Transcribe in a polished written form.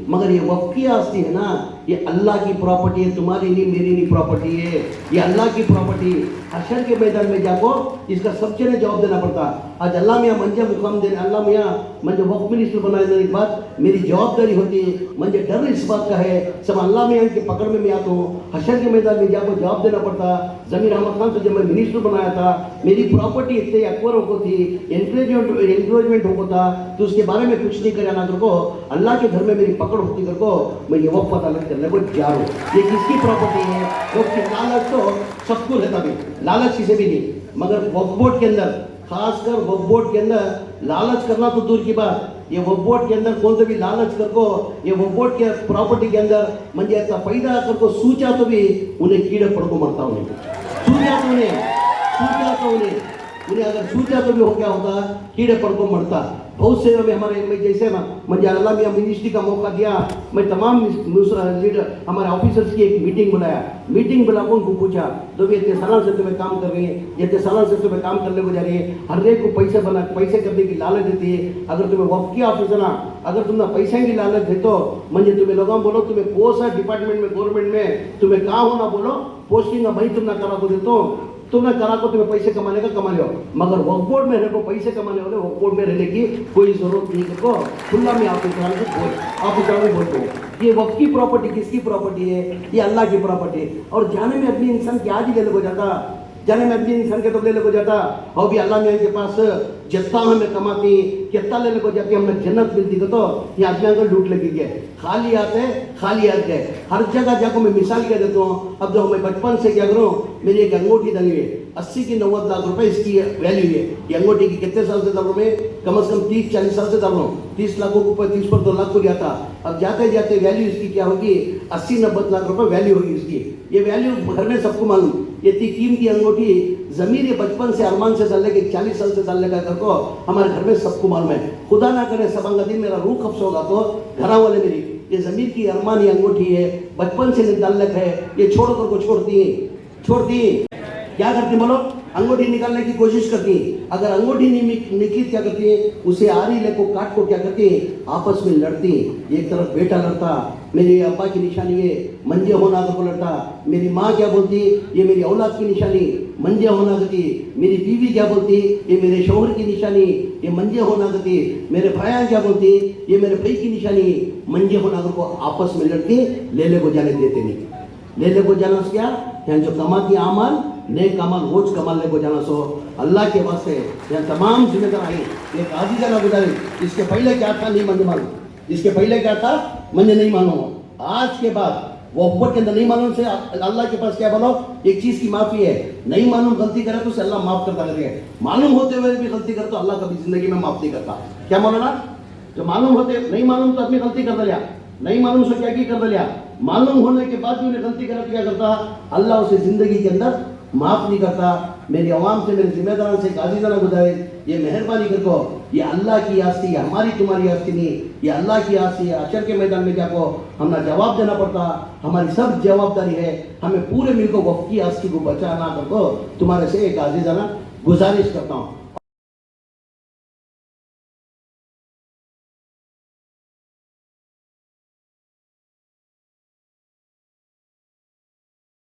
मगर ये वक्फ की आस्ती है ना, ये अल्लाह की प्रॉपर्टी है, तुम्हारी नहीं मेरी नहीं प्रॉपर्टी है, ये अल्लाह की प्रॉपर्टी। हशर के मैदान में जाको इसका सबसे ने जवाब देना पड़ता। आज अल्लाह मियाँ मंजे मुकाम देने, अल्लाह मियाँ मंजे वक्फ मिनिस्टर बनाए देने के बाद मेरी जवाबदारी होती है, मुझे डर इस बात का है सब अल्लाह मियाँ के पकड़ में मैं आता हूँ। हशर के मैदान में जाको जवाब देना पड़ता। जमीर अहमद खान तो जब मैं मिनिस्टर बनाया था, मेरी प्रॉपर्टी इतने अक्वर को थी, एनक्रोचमेंट हो था, तो उसके बारे में कुछ नहीं करना कर को, अल्लाह के घर में मेरी पकड़ होती कर को, मैं ये वक्फ अदालत करने को जा रहा हूँ। ये किसकी प्रॉपर्टी है? वक्फ की लालच तो सबको रहता भी, लालच किसी भी नहीं, मगर वक्फ बोर्ड के अंदर, खासकर वक्फ बोर्ड के अंदर लालच करना तो दूर की बात, ये वक्फ बोर्ड के अंदर कौन तो भी लालच कर को, ये वक्फ बोर्ड के प्रॉपर्टी के अंदर मंजे ऐसा फायदा कर को सूचा तो भी उन्हें कीड़े पड़ को मरता, उन्हें सूचा तो उन्हें अगर सूचा तो भी हो क्या होता, कीड़े पड़ को मरता। बहुत से में हमारे में जैसे ना मुझे अल्लाह मियाँ मिनिस्ट्री का मौका दिया, मैं तमाम लीडर हमारे ऑफिसर्स की एक मीटिंग बुलाया, मीटिंग बुला उनको पूछा, तो भी इतने सालों से तुम्हें काम कर रही है, इतने सालों से तुम्हें काम करने को जा रही है, हर एक को पैसे करने की लालच देती है। अगर तुम्हें वक्फ की ऑफिस है ना, अगर तुम्हें पैसे की लालच दे तो मुझे तुम्हें लोगों बोलो तुम्हें पोस्ट है डिपार्टमेंट में, गवर्नमेंट में तुम्हें कहाँ होना बोलो, पोस्टिंग का भाई तुम ना करा को देते हो, तुमने करा को तुम्हें पैसे कमाने का कमा लो, मगर वक्फ बोर्ड में रहने को पैसे कमाने वाले वक्फ बोर्ड में रहने की कोई जरूरत नहीं को खुला में ऑफिसर में बोलते हो। ये वक्फ की प्रॉपर्टी किसकी प्रॉपर्टी है? ये अल्लाह की प्रॉपर्टी है। और जाने में अपनी इंसान क्या ही लेने को जाता, जाने में अपनी इंसान के तो लेने को जाता, और भी अल्लाह मियाँ के पास जितना हमें कमाती कितना लेने को जाती, हमें जन्नत मिलती तो ये आदमी अगर लूट लगी गए, खाली आते खाली याद गए, हर जगह जाकर मैं मिसाल कह देता हूँ। अब जो मैं बचपन से क्या करूँ, मेरी एक अंगूठी दंगी है 80 की 90 लाख रुपए इसकी वैल्यू है। ये अंगूठी की कितने साल से डाल रहा हूँ मैं? कम से कम 30-40 साल से डाल रहा हूँ। 30 लाखों के ऊपर 30 पर 2 लाख को लिया था। अब जाते जाते वैल्यू इसकी क्या होगी, 80-90 लाख रुपए वैल्यू होगी इसकी। ये वैल्यू घर में सबको मालूम, ये कीमती अंगूठी जमीर ये बचपन से अरमान से डालने के 40 साल से डालने का घर को हमारे घर में सबको मालूम है। खुदा ना करे सबंगा दिन मेरा रूह खफ्स होगा तो घर वाले मेरी ये जमीर की अरमान ये अंगूठी है, बचपन से डालने का है, ये छोड़ कर को छोड़ती क्या करती बोलो, अंगूठी निकालने की कोशिश करती। अगर अंगूठी नहीं निकली क्या करती है, उसे आरी ले को काट को क्या करती है, आपस में लड़ती। एक तरफ बेटा लड़ता, मेरे अब्बा की निशानी है मंजे होना को लड़ता, मेरी माँ क्या बोलती, ये मेरी औलाद की निशानी मंजे होना करती, मेरी बीवी क्या बोलती, ये मेरे शौहर की निशानी ये मंजे होना करती, मेरे भाई क्या बोलती, ये मेरे भाई की निशानी मंजे होना को आपस में लड़ती, ले को जाने देते नहीं। ले को जाना से क्या, जो कमाती आमाल नेक अमल रोज कमाने को जाना सो अल्लाह के वास्ते यहाँ तमाम जिम्मेदार आई। एक आजीजाना गुजारी, इसके पहले क्या था नहीं मंजे मालूम, इसके पहले क्या था मंजे नहीं मालूम, आज के बाद वो ऊपर के अंदर नहीं मालूम से अल्लाह के पास क्या बोलो, एक चीज की माफी है। नहीं मालूम गलती करे तो अल्लाह माफ करता करेगा, मालूम होते हुए भी गलती करे तो अल्लाह कभी जिंदगी में माफ नहीं करता। क्या मौलाना, जो मालूम होते नहीं मालूम तो अपनी गलती कर लिया, नहीं मालूम से क्या कर लिया, मालूम होने के बाद भी उन्हें गलती करे क्या करता, अल्लाह उसे जिंदगी के अंदर माफ नहीं करता। मेरी अवाम से मेरे जिम्मेदार से अजीज़ाना गुजारे, ये मेहरबानी कर को, ये अल्लाह की आस्ती है, हमारी तुम्हारी आस्ती नहीं, ये अल्लाह की आस्ती है। अशर के मैदान में जाको हमें जवाब देना पड़ता, हमारी सब जवाबदारी है, हमें पूरे मिल को वक्फ की आस्ती को बचाना कर को तुम्हारे से एक अजीज़ाना गुजारिश करता हूँ।